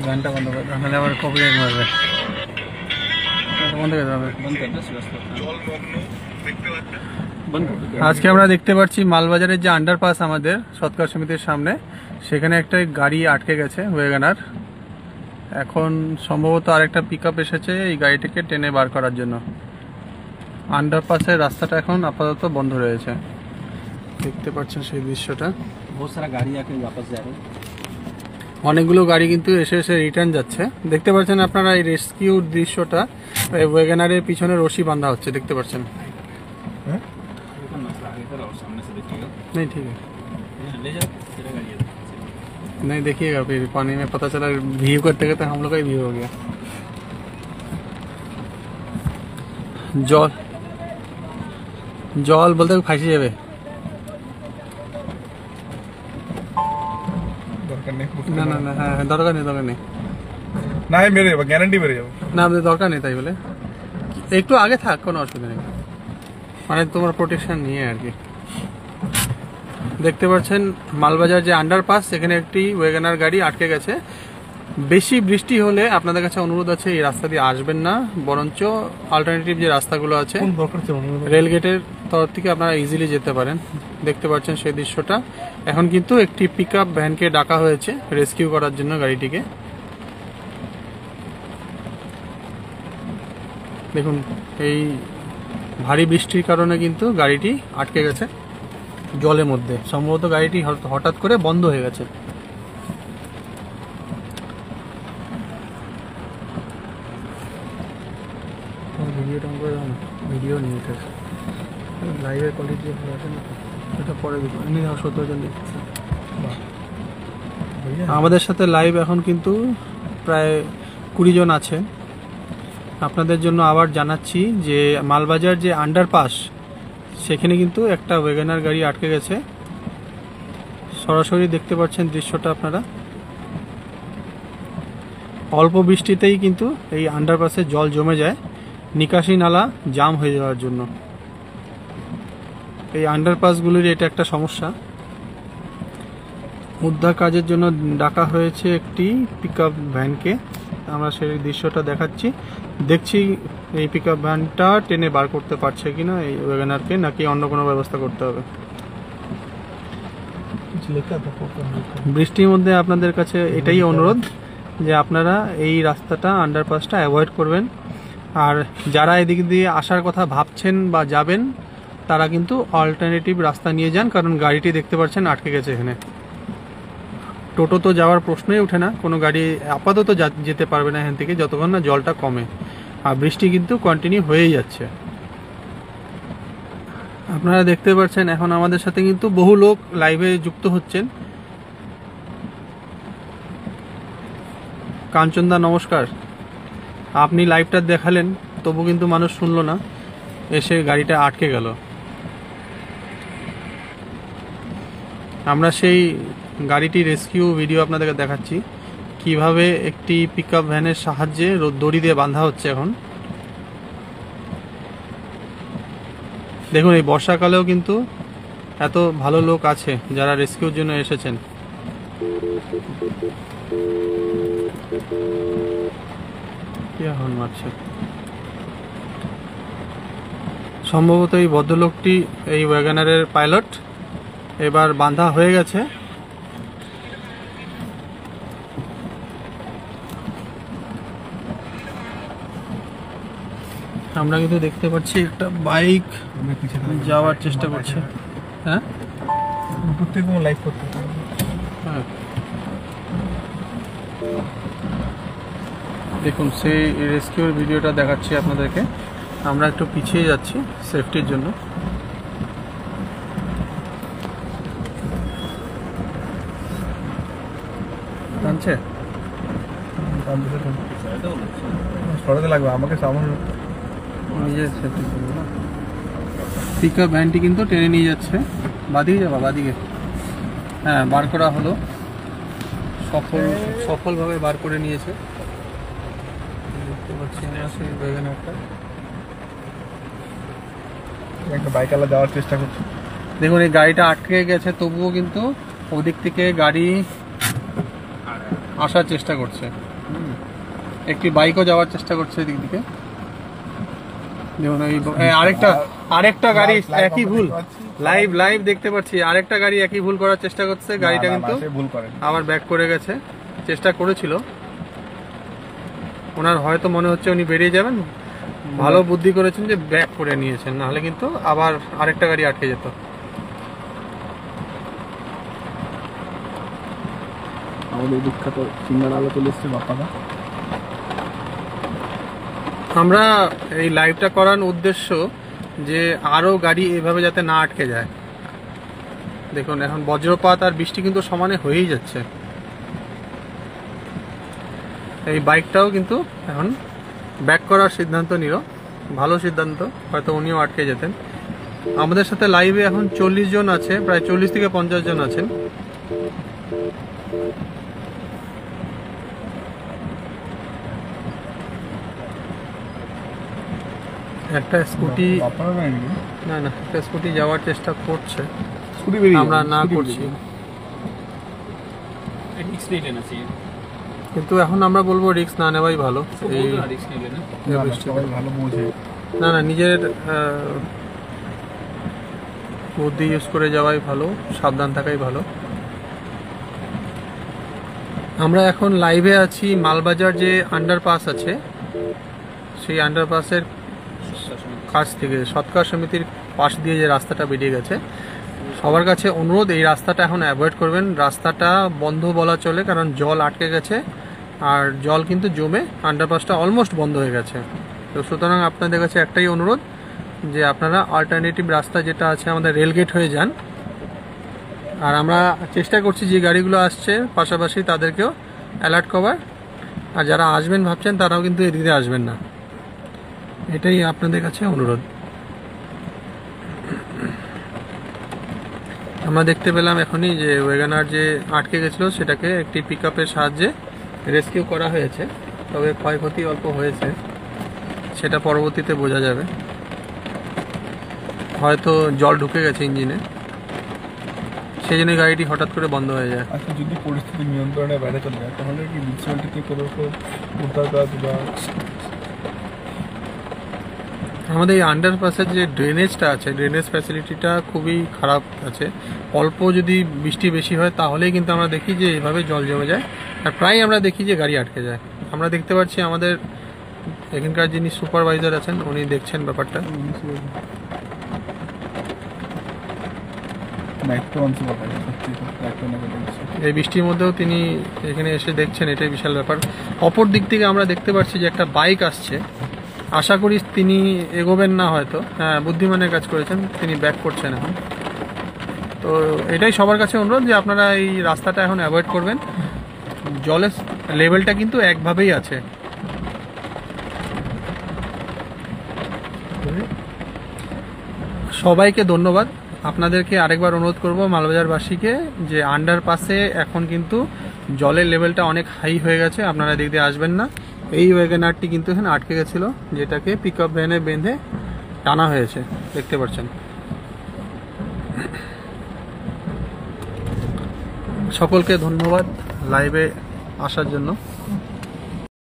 গানটা বন্ধ করে নাহলে আবার কপিরাইট মারবে। বন্ধ করে হবে। আজকে আমরা দেখতে পাচ্ছি মালবাজারের যে আন্ডারপাস আমাদের সৎকার সমিতির সামনে, সেখানে একটা গাড়ি আটকে গেছে ওয়েগানার। এখন সম্ভবত আরেকটা পিকআপ এসেছে এই গাড়িটিকে টেনে বার করার জন্য। আন্ডারপাসের রাস্তাটা এখন আপাতত বন্ধ রয়েছে, দেখতে পাচ্ছেন সেই দৃশ্যটা। বহুত সারা গাড়ি আকে वापस जा रहे हैं। অনেকগুলো গাড়ি কিন্তু এসে এসে রিটার্ন যাচ্ছে। দেখতে পাচ্ছেন আপনারা এই রেস্কিউর দৃশ্যটা, ওয়েগানারের পিছনে রশি বাঁধা হচ্ছে, দেখতে পাচ্ছেন। नहीं ठीक है, नहीं देखिएगा फिर पानी में पता चला व्यू करते करते हम लोग का ही व्यू हो गया। জল জল বলতে ফাঁসি যাবে। না না না, হ্যাঁ দরকার নেই, দরকার নেই, না মেরে যাবো, গ্যারান্টি মেরে যাবো। না আমাদের দরকার নেই, তাই বলে একটু আগে থাক, কোনো অসুবিধা নেই, মানে তোমার প্রোটেকশন নিয়ে আর কি। দেখতে পাচ্ছেন মালবাজার যে আন্ডারপাস, সেখানে একটি ওয়েগানার গাড়ি আটকে গেছে। বেশি বৃষ্টি হলে আপনাদের কাছে অনুরোধ আছে এই রাস্তা দিয়ে আসবেন না, বরঞ্চ অল্টারনেটিভ যে রাস্তাগুলো আছে রেলগেটের তরফ থেকে আপনারা ইজিলি যেতে পারেন। দেখতে পাচ্ছেন সেই দৃশ্যটা। এখন কিন্তু একটি পিকআপ ভ্যানকে ডাকা হয়েছে রেস্কিউ করার জন্য গাড়িটিকে। দেখুন এই ভারী বৃষ্টির কারণে কিন্তু গাড়িটি আটকে গেছে জলের মধ্যে। সম্ভবত গাড়িটি হঠাৎ করে বন্ধ হয়ে গেছে। ভিডিওটা অন করে দাও না, ভিডিও নিয়ে এটা লাইভের কোয়ালিটি ভালো আছে না, এটা পরে এমনি 70 জন দেখছে। আমাদের সাথে লাইভ এখন কিন্তু প্রায় 20 জন আছে। আপনাদের জন্য আবার জানাচ্ছি যে মালবাজার যে আন্ডারপাস, সেখানে কিন্তু একটা ওয়েগানার গাড়ি আটকে গেছে। সরাসরি দেখতে পাচ্ছেন দৃশ্যটা আপনারা। অল্প বৃষ্টিতেই কিন্তু এই আন্ডারপাসে জল জমে যায়, নিকাশি নালা জাম হয়ে যাওয়ার জন্য। এই আন্ডারপাসগুলির এটা একটা সমস্যা। উদ্ধার কাজের জন্য ডাকা হয়েছে একটি পিকআপ ভ্যানকে। আমরা সেই দৃশ্যটা দেখাচ্ছি, দেখছি এই পিকআপ ভ্যানটা টেনে বার করতে পারছে কিনা এই ওয়েগানারকে, নাকি অন্য কোনো ব্যবস্থা করতে হবে। বৃষ্টির মধ্যে আপনাদের কাছে এটাই অনুরোধ যে আপনারা এই রাস্তাটা আন্ডারপাসটা অ্যাভয়েড করবেন। আর যারা এদিক দিয়ে আসার কথা ভাবছেন বা যাবেন, তারা কিন্তু অল্টারনেটিভ রাস্তা নিয়ে যান, কারণ গাড়িটি দেখতে পাচ্ছেন আটকে গেছে এখানে। টোটো তো যাওয়ার প্রশ্নই ওঠে না, কোনো গাড়ি আপাতত যেতে পারবে না এখান থেকে যতক্ষণ না জলটা কমে। আর বৃষ্টি কিন্তু কন্টিনিউ হয়েই যাচ্ছে। আপনারা দেখতে পাচ্ছেন এখন আমাদের সাথে কিন্তু বহু লোক লাইভে যুক্ত হচ্ছেন। কাঞ্চনদা নমস্কার, আপনি লাইভটা দেখালেন তবু কিন্তু মানুষ শুনলো না, এসে গাড়িটা আটকে গেল। আমরা সেই গাড়িটি রেস্কিউ ভিডিও আপনাদেরকে দেখাচ্ছি, কিভাবে একটি পিকআপ ভ্যানের সাহায্যে দড়ি দিয়ে বাঁধা হচ্ছে। এখন দেখুন এই বর্ষাকালেও কিন্তু এত ভালো লোক আছে যারা রেস্কিউর জন্য এসেছেন। মারছে সম্ভবত এই ভদ্রলোকটি এই ওয়াগনারের পাইলট। এবার বাঁধা হয়ে গেছে। আমরা কিন্তু দেখতে পাচ্ছি একটা বাইক যাওয়ার চেষ্টা করছে। হ্যাঁ হ্যাঁ দেখুন সেই রেস্কিউর ভিডিওটা দেখাচ্ছি আপনাদেরকে। আমরা একটু পিছিয়ে যাচ্ছি সেফটির জন্য। জানছে সরাতে লাগবে আমাকে সামনে নিজের সেফটির জন্য না। পিকআপ ভ্যানটি কিন্তু টেনে নিয়ে যাচ্ছে। বাদিকে যাবা, বাদিকে। হ্যাঁ বার করা হলো, সফলভাবে বার করে নিয়েছে। দেখতে পাচ্ছি আমরা সেই ওয়াগনারটা। একটা বাইকওয়ালা যাওয়ার চেষ্টা করছে। দেখুন এই গাড়িটা আটকে গেছে, তবুও কিন্তু ওদিক থেকে গাড়ি আসার চেষ্টা করছে। একটি বাইকও যাওয়ার চেষ্টা করছে এদিক দিকে। যেমন আরেকটা গাড়ি একই ভুল, লাইভ দেখতে পাচ্ছি, আরেকটা গাড়ি একই ভুল করার চেষ্টা করছে। গাড়িটা কিন্তু ভুল করেন। আবার ব্যাক করে গেছে, চেষ্টা করেছিল। ওনার হয়তো মনে হচ্ছে উনি বেরিয়ে যাবেন, ভালো বুদ্ধি করেছেন যে ব্যাক করে নিয়েছেন, নাহলে কিন্তু আবার আরেকটা গাড়ি আটকে যেত। আমাদের বিখ্যাত সিঙ্গার আলো চলে এসছে বাপ্পাদা। আমরা এই লাইভটা করার উদ্দেশ্য যে আরো গাড়ি এভাবে যাতে না আটকে যায়। দেখুন এখন বজ্রপাত আর বৃষ্টি কিন্তু সমানে হয়েই যাচ্ছে। এই বাইকটাও কিন্তু এখন ব্যাক করার সিদ্ধান্ত নিল, ভালো সিদ্ধান্ত, হয়তো উনিও আটকে যেতেন। আমাদের সাথে লাইভে এখন 40 জন আছে, প্রায় 40 থেকে 50 জন আছেন। একটা স্কুটি, না একটা স্কুটি যাওয়ার চেষ্টা করছে, আমরা না করছি, रिक्स नहीं लेना चाहिए। কিন্তু এখন আমরা বলবো রিস্ক না নেওয়াই ভালো। এই रिक्स नहीं लेना। ভালো বোঝে। না নিজের বুদ্ধি ইউজ করে যাওয়াই ভালো, সাবধান থাকাই ভালো। আমরা এখন লাইভে আছি মালবাজার যে আন্ডারপাস আছে, সেই আন্ডারপাসের কাছ থেকে সৎকার সমিতির পাশ দিয়ে যে রাস্তাটা বেরিয়ে গেছে, সবার কাছে অনুরোধ এই রাস্তাটা এখন অ্যাভয়েড করবেন। রাস্তাটা বন্ধ বলা চলে, কারণ জল আটকে গেছে আর জল কিন্তু জমে আন্ডারপাসটা অলমোস্ট বন্ধ হয়ে গেছে। তো সুতরাং আপনাদের কাছে একটাই অনুরোধ যে আপনারা অল্টারনেটিভ রাস্তা যেটা আছে আমাদের রেলগেট হয়ে যান। আর আমরা চেষ্টা করছি যে গাড়িগুলো আসছে পাশাপাশি তাদেরকেও অ্যালার্ট করার, আর যারা আসবেন ভাবছেন তারাও কিন্তু এদিকে আসবেন না, এটাই আপনাদের কাছে অনুরোধ। আমরা দেখতে পেলাম এখনই যে ওয়েগানার যে আটকে গেছিলো সেটাকে একটি পিকআপের সাহায্যে রেস্কিউ করা হয়েছে, তবে ক্ষয়ক্ষতি অল্প হয়েছে, সেটা পরবর্তীতে বোঝা যাবে। হয়তো জল ঢুকে গেছে ইঞ্জিনে, সেই জন্য গাড়িটি হঠাৎ করে বন্ধ হয়ে যায়। আচ্ছা, যদি পরিস্থিতি নিয়ন্ত্রণে বাইরে চলে যায় তাহলে কি মিউনিসিপ্যালিটিতে কোনো উদ্ধার কাজ বা আমাদের এই আন্ডারপাসের যে ড্রেনেজটা আছে, ড্রেনেজ ফ্যাসিলিটিটা খুবই খারাপ আছে। অল্প যদি বৃষ্টি বেশি হয় তাহলেই কিন্তু আমরা দেখি যে এভাবে জল জমে যায়, আর প্রায় আমরা দেখি যে গাড়ি আটকে যায়। আমরা দেখতে পাচ্ছি আমাদের এখানকার যিনি সুপারভাইজার আছেন উনি দেখছেন ব্যাপারটা। এই বৃষ্টির মধ্যেও তিনি এখানে এসে দেখছেন, এটাই বিশাল ব্যাপার। অপর দিক থেকে আমরা দেখতে পাচ্ছি যে একটা বাইক আসছে, আশা করি তিনি এগোবেন না, হয়তো হ্যাঁ বুদ্ধিমানের কাজ করেছেন, তিনি ব্যাক করছেন এখন। তো এটাই সবার কাছে অনুরোধ যে আপনারা এই রাস্তাটা এখন অ্যাভয়েড করবেন। জলের লেভেলটা কিন্তু একভাবেই আছে। সবাইকে ধন্যবাদ। আপনাদেরকে আরেকবার অনুরোধ করব মালবাজারবাসীকে যে আন্ডারপাসে এখন কিন্তু জলের লেভেলটা অনেক হাই হয়ে গেছে, আপনারা এদিক দিয়ে আসবেন না। এই ওয়েগনারটি কিন্তু এখানে আটকে গেছিল, যেটাকে পিকআপ ভ্যানে বেঁধে টানা হয়েছে, দেখতে পাচ্ছেন। সকলকে ধন্যবাদ লাইভে আসার জন্য।